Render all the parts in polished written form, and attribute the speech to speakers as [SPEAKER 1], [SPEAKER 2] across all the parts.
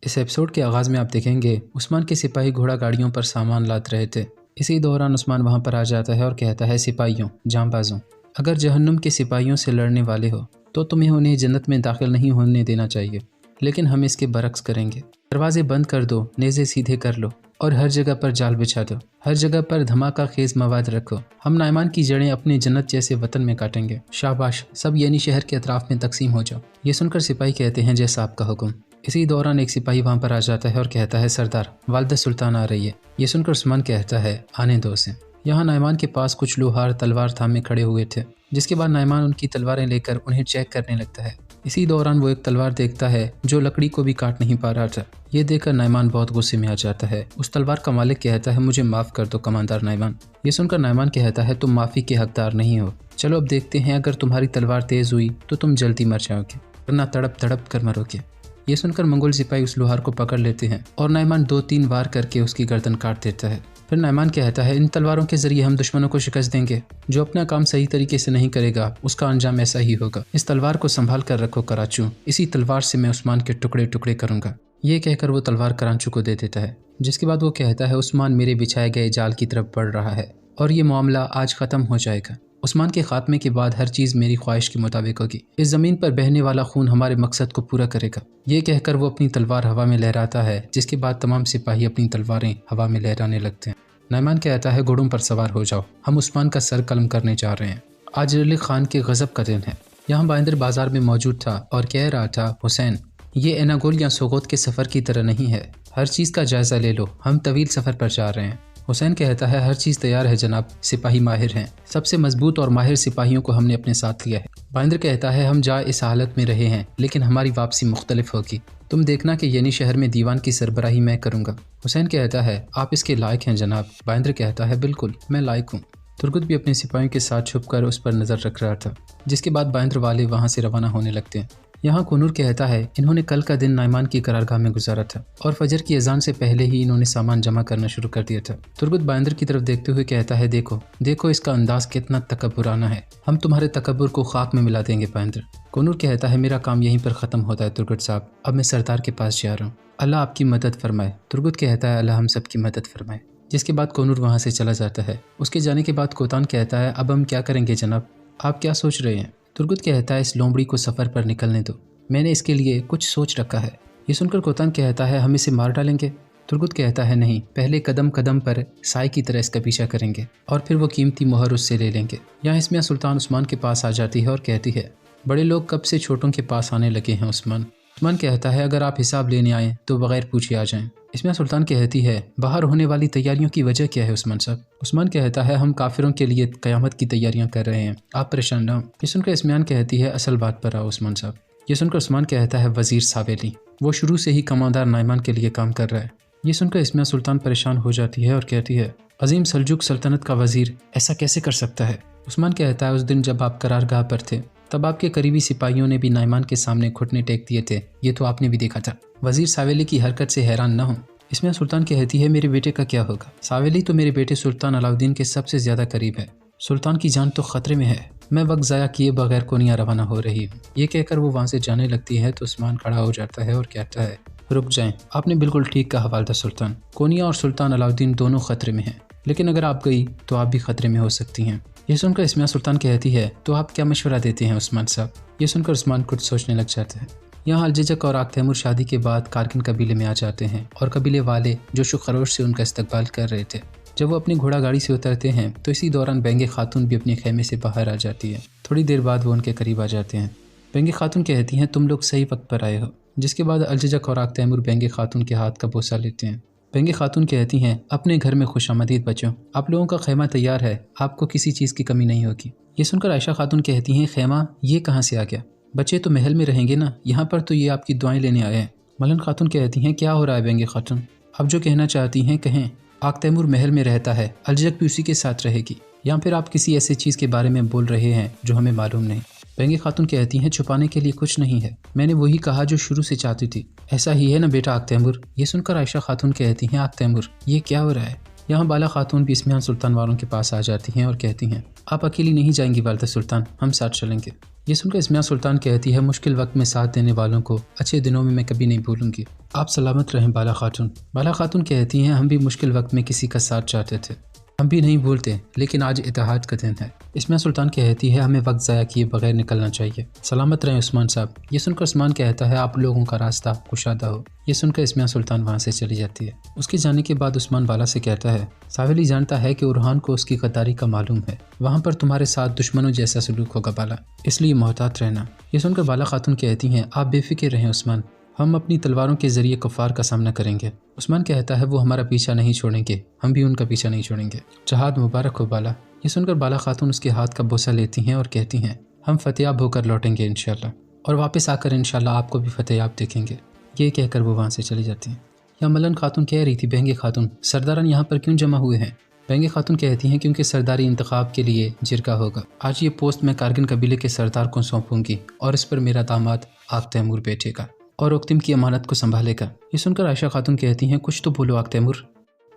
[SPEAKER 1] اس episode کے آغاز میں آپ دیکھیں گے عثمان کے سپاہی گھوڑا گاڑیوں پر سامان لاد رہے تھے۔ اسی دوران عثمان وہاں پر آ جاتا ہے اور کہتا ہے سپاہیوں، جاں بازوں، اگر جہنم کے سپاہیوں سے لڑنے والے ہو تو تمہیں انہیں جنت میں داخل نہیں ہونے دینا چاہیے، لیکن ہم اس کے برعکس کریں گے۔ دروازے بند کر دو، نیزے سیدھے کر لو اور ہر جگہ پر جال بچھا دو، ہر جگہ پر دھماکہ خیز مواد رکھو، ہم نعمان کی جڑیں اپنے جنت جیسے وطن میں کاٹیں گے۔ شاباش، سب یعنی شہر کے اطراف میں تقسیم ہو جاؤ۔ یہ سن کر سپاہی کہتے ہیں جیسا آپ کا حکم۔ اسی دوران ایک سپاہی وہاں پر آ جاتا ہے اور کہتا ہے سردار، والدہ سلطان آ رہی ہے۔ یہ سن کر عثمان کہتا ہے آنے دو اسے۔ یہاں نعمان کے پاس کچھ لوہار تلوار تھامے کھڑے ہوئے تھے، جس کے بعد نعمان ان کی تلواریں لے کر انہیں چیک کرنے لگتا ہے۔ اسی دوران وہ ایک تلوار دیکھتا ہے جو لکڑی کو بھی کاٹ نہیں پا رہا تھا۔ یہ دیکھ کر نعمان بہت غصے میں آ جاتا ہے۔ اس تلوار کا مالک کہتا ہے مجھے معاف کر دو کماندار نعمان۔ یہ سن کر نعمان کہتا ہے تم معافی کے حقدار نہیں ہو، چلو اب دیکھتے ہیں اگر تمہاری تلوار تیز ہوئی تو تم جلدی مر جاؤ گے ورنہ تڑپ تڑپ کر مرو گے۔ یہ سن کر منگول سپاہی اس لوہار کو پکڑ لیتے ہیں اور نعمان 2-3 وار کر کے اس کی گردن کاٹ دیتا ہے۔ پھر نعمان کہتا ہے ان تلواروں کے ذریعے ہم دشمنوں کو شکست دیں گے، جو اپنا کام صحیح طریقے سے نہیں کرے گا اس کا انجام ایسا ہی ہوگا۔ اس تلوار کو سنبھال کر رکھو کراچو، اسی تلوار سے میں عثمان کے ٹکڑے ٹکڑے کروں گا۔ یہ کہہ کر وہ تلوار کرانچو کو دے دیتا ہے، جس کے بعد وہ کہتا ہے عثمان میرے بچھائے گئے جال کی طرف بڑھ رہا ہے اور یہ معاملہ آج ختم ہو جائے گا۔ عثمان کے خاتمے کے بعد ہر چیز میری خواہش کے مطابق ہوگی، اس زمین پر بہنے والا خون ہمارے مقصد کو پورا کرے گا۔ یہ کہہ کر وہ اپنی تلوار ہوا میں لہراتا ہے، جس کے بعد تمام سپاہی اپنی تلواریں ہوا میں لہرانے لگتے ہیں۔ نعمان کہتا ہے گھوڑوں پر سوار ہو جاؤ، ہم عثمان کا سر قلم کرنے جا رہے ہیں۔ آج رلی خان کے غضب کا دن ہے۔ یہاں بائندر بازار میں موجود تھا اور کہہ رہا تھا حسین، یہ ایناگول یا سوغوت کے سفر کی طرح نہیں ہے، ہر چیز کا جائزہ لے لو، ہم طویل سفر پر جا رہے ہیں۔ حسین کہتا ہے ہر چیز تیار ہے جناب، سپاہی ماہر ہیں، سب سے مضبوط اور ماہر سپاہیوں کو ہم نے اپنے ساتھ لیا ہے۔ بائندر کہتا ہے ہم جا اس حالت میں رہے ہیں لیکن ہماری واپسی مختلف ہوگی، تم دیکھنا کہ یعنی شہر میں دیوان کی سربراہی میں کروں گا۔ حسین کہتا ہے آپ اس کے لائق ہیں جناب۔ بائندر کہتا ہے بالکل، میں لائق ہوں۔ ترگت بھی اپنے سپاہیوں کے ساتھ چھپ کر اس پر نظر رکھ رہا تھا، جس کے بعد بائندر والے وہاں سے روانہ ہونے لگتے ہیں۔ یہاں کنور کہتا ہے انہوں نے کل کا دن نعمان کی قرارگاہ میں گزارا تھا اور فجر کی اذان سے پہلے ہی انہوں نے سامان جمع کرنا شروع کر دیا تھا۔ ترگت بائندر کی طرف دیکھتے ہوئے کہتا ہے دیکھو دیکھو اس کا انداز کتنا تکبرانہ ہے، ہم تمہارے تکبر کو خاک میں ملا دیں گے بائندر۔ کنور کہتا ہے میرا کام یہیں پر ختم ہوتا ہے ترگت صاحب، اب میں سردار کے پاس جا رہا ہوں، اللہ آپ کی مدد فرمائے۔ ترگت کہتا ہے اللہ ہم سب کی مدد فرمائے، جس کے بعد کنور وہاں سے چلا جاتا ہے۔ اس کے جانے کے بعد کوتان کہتا ہے اب ہم کیا کریں گے جناب، آپ کیا سوچ رہے ہیں؟ ترگت کہتا ہے اس لومڑی کو سفر پر نکلنے دو، میں نے اس کے لیے کچھ سوچ رکھا ہے۔ یہ سن کر کوتان کہتا ہے ہم اسے مار ڈالیں گے؟ ترگت کہتا ہے نہیں، پہلے قدم قدم پر سائے کی طرح اس کا پیچھا کریں گے اور پھر وہ قیمتی مہر اس سے لے لیں گے۔ یہاں اسمیہ سلطان عثمان کے پاس آ جاتی ہے اور کہتی ہے بڑے لوگ کب سے چھوٹوں کے پاس آنے لگے ہیں عثمان۔ عثمان کہتا ہے اگر آپ حساب لینے آئیں تو بغیر پوچھے آ جائیں۔ اسمیہ سلطان کہتی ہے باہر ہونے والی تیاریوں کی وجہ کیا ہے عثمان صاحب؟ عثمان کہتا ہے ہم کافروں کے لیے قیامت کی تیاریاں کر رہے ہیں، آپ پریشان نہ ہوں۔ یہ سن کر اسمیان کہتی ہے اصل بات پر آؤ عثمان صاحب۔ یہ سن کر عثمان کہتا ہے وزیر ساویلی، وہ شروع سے ہی کماندار نعمان کے لیے کام کر رہا ہے۔ یہ سن کر اسمیہ سلطان پریشان ہو جاتی ہے اور کہتی ہے عظیم سلجوق سلطنت کا وزیر ایسا کیسے کر سکتا ہے؟ عثمان کہتا ہے اس دن جب آپ قرارگاہ پر تھے تب آپ کے قریبی سپاہیوں نے بھی نعمان کے سامنے گھٹنے ٹیک دیے تھے، یہ تو آپ نے بھی دیکھا تھا۔ وزیر ساویلی کی حرکت سے حیران نہ ہوں۔ اسمیہ سلطان کہتی ہے میرے بیٹے کا کیا ہوگا؟ ساویلی تو میرے بیٹے سلطان علاؤالدین کے سب سے زیادہ قریب ہے، سلطان کی جان تو خطرے میں ہے، میں وقت ضائع کیے بغیر کونیا روانہ ہو رہی ہوں۔ یہ کہہ کر وہ وہاں سے جانے لگتی ہے تو عثمان کھڑا ہو جاتا ہے اور کہتا ہے رک جائیں، آپ نے بالکل ٹھیک کہا والدہ سلطان، کونیا اور سلطان علاؤالدین دونوں خطرے میں ہیں، لیکن اگر آپ گئی تو آپ بھی خطرے میں ہو سکتی ہیں۔ یہ سن کر اسمیہ سلطان کہتی ہے تو آپ کیا مشورہ دیتے ہیں عثمان صاحب؟ یہ سن کر عثمان کچھ سوچنے لگ جاتا ہے۔ یہاں الججک اور آگ تیمور شادی کے بعد کارکن قبیلے میں آ جاتے ہیں اور قبیلے والے جوش و خروش سے ان کا استقبال کر رہے تھے۔ جب وہ اپنی گھوڑا گاڑی سے اترتے ہیں تو اسی دوران بینگے خاتون بھی اپنے خیمے سے باہر آ جاتی ہے۔ تھوڑی دیر بعد وہ ان کے قریب آ جاتے ہیں۔ بینگے خاتون کہتی ہیں تم لوگ صحیح وقت پر آئے ہو، جس کے بعد الججک اور آگ تیمور بینگے خاتون کے ہاتھ کا بوسہ لیتے ہیں۔ بینگے خاتون کہتی ہیں اپنے گھر میں خوش آمدید بچوں، آپ لوگوں کا خیمہ تیار ہے، آپ کو کسی چیز کی کمی نہیں ہوگی۔ یہ سن کر عائشہ خاتون کہتی ہیں خیمہ یہ کہاں سے آ گیا؟ بچے تو محل میں رہیں گے نا، یہاں پر تو یہ آپ کی دعائیں لینے آئے ہیں۔ ملن خاتون کہتی ہیں کیا ہو رہا ہے بینگے خاتون، اب جو کہنا چاہتی ہیں کہیں۔ آگ تیمور محل میں رہتا ہے، الججک بھی اسی کے ساتھ رہے گی، یا پھر آپ کسی ایسی چیز کے بارے میں بول رہے ہیں جو ہمیں معلوم نہیں؟ بینگے خاتون کہتی ہیں چھپانے کے لیے کچھ نہیں ہے، میں نے وہی کہا جو شروع سے چاہتی تھی، ایسا ہی ہے نا بیٹا آگ تیمور؟ یہ سن کر عائشہ خاتون کہتی ہیں آگ تیمور یہ کیا ہو رہا ہے؟ یہاں بالا خاتون بھی اسمیان سلطان والوں کے پاس آ جاتی ہیں اور کہتی ہیں آپ اکیلی نہیں جائیں گی والدہ سلطان، ہم ساتھ چلیں گے۔ یہ سن کر اسمیہ سلطان کہتی ہے مشکل وقت میں ساتھ دینے والوں کو اچھے دنوں میں کبھی نہیں بھولوں گی۔ آپ سلامت رہیں بالا خاتون۔ بالا خاتون کہتی ہیں ہم بھی مشکل وقت میں کسی کا ساتھ چاہتے تھے، ہم بھی نہیں بھولتے، لیکن آج اتحاد کا دن ہے۔ اسمیہ سلطان کہتی ہے ہمیں وقت ضائع کیے بغیر نکلنا چاہیے۔ سلامت رہیں عثمان صاحب۔ یہ سن کر عثمان کہتا ہے آپ لوگوں کا راستہ کشادہ ہو۔ یہ سن کر اسمیہ سلطان وہاں سے چلی جاتی ہے۔ اس کے جانے کے بعد عثمان بالا سے کہتا ہے ساویلی جانتا ہے کہ اورحان کو اس کی غداری کا معلوم ہے، وہاں پر تمہارے ساتھ دشمنوں جیسا سلوک ہوگا بالا، اس لیے محتاط رہنا۔ یہ سن کر بالا خاتون کہتی ہیں آپ بے فکر رہیں عثمان، ہم اپنی تلواروں کے ذریعے کفار کا سامنا کریں گے۔ عثمان کہتا ہے وہ ہمارا پیچھا نہیں چھوڑیں گے، ہم بھی ان کا پیچھا نہیں چھوڑیں گے۔ جہاد مبارک ہو بالا۔ یہ سن کر بالا خاتون اس کے ہاتھ کا بوسہ لیتی ہیں اور کہتی ہیں ہم فتح یاب ہو کر لوٹیں گے انشاءاللہ، اور واپس آ کر انشاءاللہ آپ کو بھی فتح یاب دیکھیں گے۔ یہ کہہ کر وہ وہاں سے چلی جاتی ہیں۔ یا ملن خاتون کہہ رہی تھی بہنگے خاتون سرداران یہاں پر کیوں جمع ہوئے ہیں؟ بہنگے خاتون کہتی ہیں کیونکہ سرداری انتخاب کے لیے جرگہ ہوگا، آج یہ پوسٹ میں کارگن قبیلے کے سردار کو سونپوں گی اور اس پر میرا داماد آق تیمور بیٹھے گا اور اکتم کی امانت کو سنبھالے گا۔ یہ سن کر عائشہ خاتون کہتی ہیں کچھ تو بولو آق تیمور۔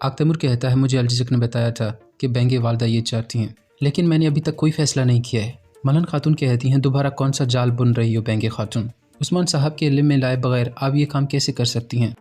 [SPEAKER 1] آق تیمور کہتا ہے مجھے الجزک نے بتایا تھا کہ بہنگے والدہ یہ چاہتی ہیں، لیکن میں نے ابھی تک کوئی فیصلہ نہیں کیا ہے۔ ملن خاتون کہتی ہیں دوبارہ کون سا جال بن رہی ہو بہنگے خاتون؟ عثمان صاحب کے علم میں لائے بغیر آپ یہ کام کیسے کر سکتی ہیں؟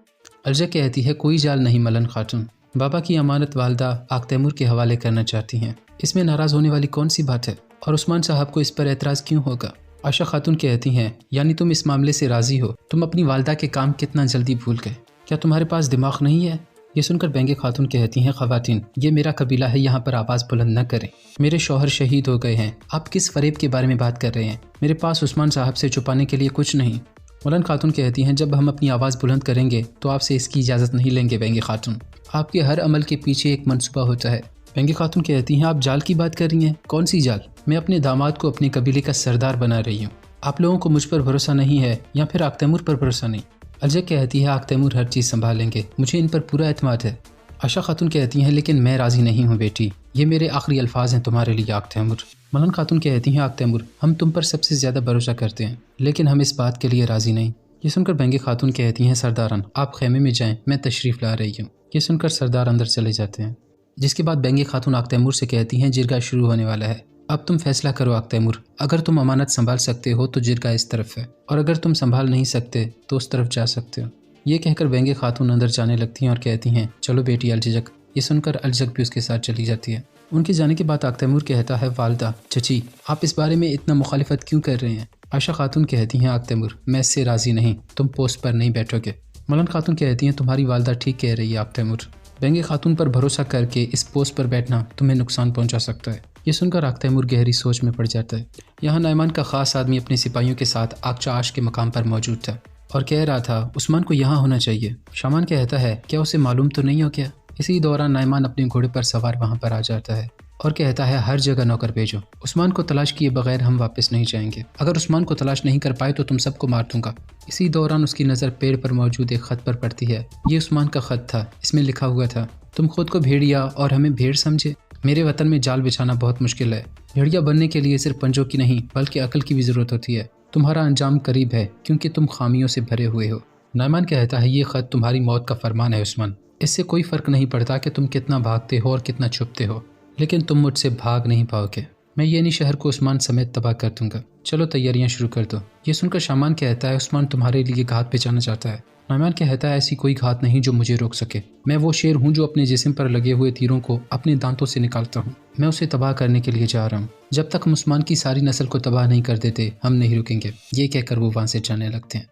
[SPEAKER 1] الجا کہتی ہے کوئی جال نہیں ملن خاتون، بابا کی امانت والدہ آق تیمور کے حوالے کرنا چاہتی ہیں، اس میں ناراض ہونے والی کون سی بات ہے، اور عثمان صاحب کو اس پر اعتراض کیوں ہوگا؟ عائشہ خاتون کہتی ہیں یعنی تم اس معاملے سے راضی ہو؟ تم اپنی والدہ کے کام کتنا جلدی بھول گئے، کیا تمہارے پاس دماغ نہیں ہے؟ یہ سن کر بہنگے خاتون کہتی ہیں خواتین یہ میرا قبیلہ ہے، یہاں پر آواز بلند نہ کریں، میرے شوہر شہید ہو گئے ہیں، آپ کس فریب کے بارے میں بات کر رہے ہیں؟ میرے پاس عثمان صاحب سے چھپانے کے لیے کچھ نہیں۔ ملن خاتون کہتی ہیں جب ہم اپنی آواز بلند کریں گے تو آپ سے اس کی اجازت نہیں لیں گے بہنگے خاتون، آپ کے ہر عمل کے پیچھے ایک منصوبہ ہوتا ہے۔ بہنگے خاتون کہتی ہیں آپ جال کی بات کر رہی ہیں، کون سی جال؟ میں اپنے داماد کو اپنے قبیلے کا سردار بنا رہی ہوں، آپ لوگوں کو مجھ پر بھروسہ نہیں ہے یا پھر آق تیمور پر بھروسہ نہیں؟ الجا کہتی ہے آق تیمور ہر چیز سنبھال لیں گے، مجھے ان پر پورا اعتماد ہے۔ عائشہ خاتون کہتی ہیں لیکن میں راضی نہیں ہوں بیٹی، یہ میرے آخری الفاظ ہیں تمہارے لیے آق تیمور۔ ملن خاتون کہتی ہیں آق تیمور ہم تم پر سب سے زیادہ بھروسہ کرتے ہیں، لیکن ہم اس بات کے لیے راضی نہیں۔ یہ سن کر بہنگے خاتون کہتی ہیں سرداران آپ خیمے میں جائیں، میں تشریف لا رہی ہوں۔ یہ سن کر سردار اندر چلے جاتے ہیں، جس کے بعد بہنگے خاتون آق تیمور سے کہتی ہیں جرگہ شروع ہونے والا ہے، اب تم فیصلہ کرو آق تیمور، اگر تم امانت سنبھال سکتے ہو تو جرگہ اس طرف ہے، اور اگر تم سنبھال نہیں سکتے تو اس طرف جا سکتے ہو۔ یہ کہہ کر بہنگے خاتون اندر جانے لگتی ہیں اور کہتی ہیں چلو بیٹی الجھک۔ یہ سن کر الجھک بھی اس کے ساتھ چلی جاتی ہے۔ ان کے جانے کے بعد آق تیمور کہتا ہے والدہ چچی آپ اس بارے میں اتنا مخالفت کیوں کر رہے ہیں؟ عائشہ خاتون کہتی ہیں آق تیمور میں اس سے راضی نہیں، تم پوسٹ پر نہیں بیٹھو گے۔ ملن خاتون کہتی ہیں تمہاری والدہ ٹھیک کہہ رہی ہے آق تیمور، بہنگے خاتون پر بھروسہ کر کے اس پوسٹ پر بیٹھنا تمہیں نقصان پہنچا سکتا ہے۔ یہ سن کر آق تیمور گہری سوچ میں پڑ جاتا ہے۔ یہاں نعمان کا خاص آدمی اپنے سپاہیوں کے ساتھ آقچہ عاش کے مقام پر موجود تھا اور کہہ رہا تھا عثمان کو یہاں ہونا چاہیے۔ شامان کہتا ہے کیا اسے معلوم تو نہیں ہو گیا؟ اسی دوران نعمان اپنے گھوڑے پر سوار وہاں پر آ جاتا ہے اور کہتا ہے ہر جگہ نوکر بھیجو، عثمان کو تلاش کیے بغیر ہم واپس نہیں جائیں گے، اگر عثمان کو تلاش نہیں کر پائے تو تم سب کو مار دوں گا۔ اسی دوران اس کی نظر پیڑ پر موجود ایک خط پر پڑتی ہے، یہ عثمان کا خط تھا، اس میں لکھا ہوا تھا تم خود کو بھیڑیا اور ہمیں بھیڑ سمجھے، میرے وطن میں جال بچھانا بہت مشکل ہے، بھیڑیا بننے کے لیے صرف پنجوں کی نہیں بلکہ عقل کی بھی ضرورت ہوتی ہے، تمہارا انجام قریب ہے کیونکہ تم خامیوں سے بھرے ہوئے ہو۔ نعمان کہتا ہے یہ خط تمہاری موت کا فرمان ہے عثمان، اس سے کوئی فرق نہیں پڑتا کہ تم کتنا بھاگتے ہو اور کتنا چھپتے ہو، لیکن تم مجھ سے بھاگ نہیں پاؤ گے، میں یہ نہیں شہر کو عثمان سمیت تباہ کر دوں گا، چلو تیاریاں شروع کر دو۔ یہ سن کر شامان کہتا ہے عثمان تمہارے لیے گھات بچانا چاہتا ہے۔ نعمان کہتا ہے ایسی کوئی گھات نہیں جو مجھے روک سکے، میں وہ شیر ہوں جو اپنے جسم پر لگے ہوئے تیروں کو اپنے دانتوں سے نکالتا ہوں، میں اسے تباہ کرنے کے لیے جا رہا ہوں، جب تک ہم عثمان کی ساری نسل کو تباہ نہیں کر دیتے ہم نہیں رکیں گے۔ یہ کہہ کر وہ وہاں سے جانے لگتے ہیں۔